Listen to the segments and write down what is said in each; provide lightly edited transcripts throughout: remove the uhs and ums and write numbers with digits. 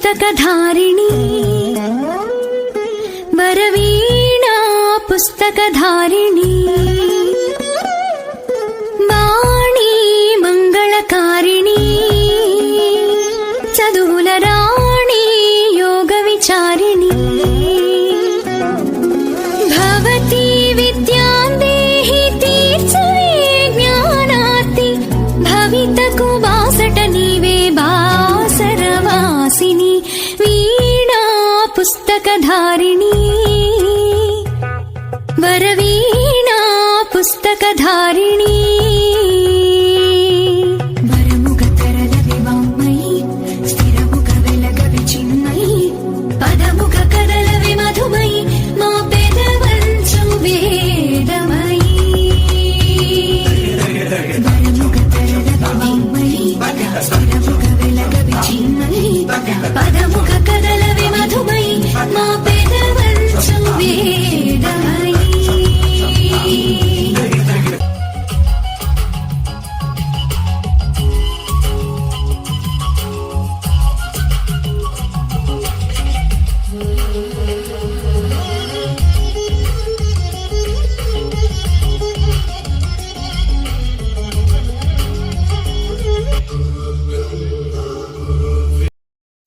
पुस्तकधारिणी वरवीणा पुस्तकधारिणी वाणी मंगलकारिणी चदुल राणी योग विचारिणी भवती विद्यां देहि तीर्चये ज्ञानार्ति भवितकु बासट नीवे बासरवासिनी वीणा पुस्तकधारिणी वरवीणा पुस्तकधारिणी పదముఖ కదలవి మధుమయి మా పెదవంచు వేదమయి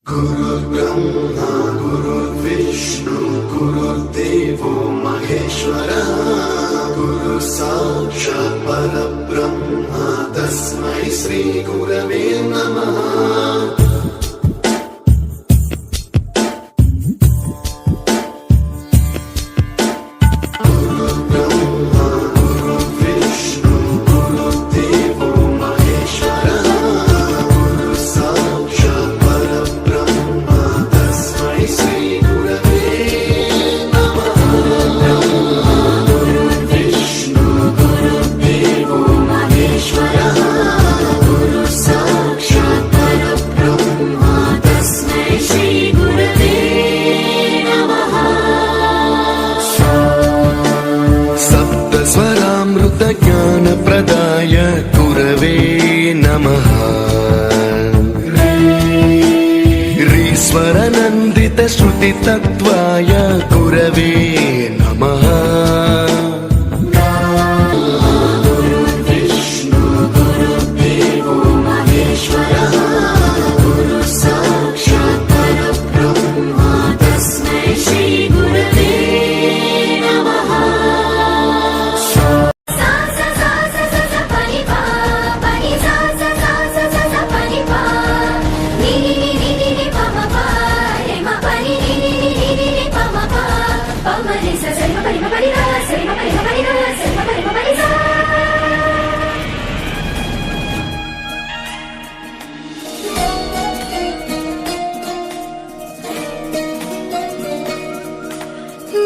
गुरुर्ब्रह्मा गुरुर्विष्णु गुरुर्देवो महेश्वरः गुरु साक्षात् परब्रह्म तस्मै श्री गुरवे नमः। ज्ञानप्रदाय गुरवे नमः। रीश्वरनन्दित श्रुतितत्त्वाय गुरवे नमः। गुरुर्विष्णु गुरुर्देवो महेश्वरः गुरु साक्षात् परब्रह्म तस्मै श्री गुरवे नमः।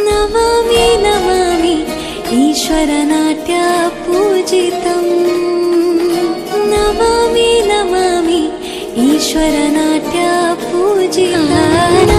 नमामि नमामि ईश्वरनाट्य पूजितम् नमामि नमामि ईश्वरनाट्य पूजितम्।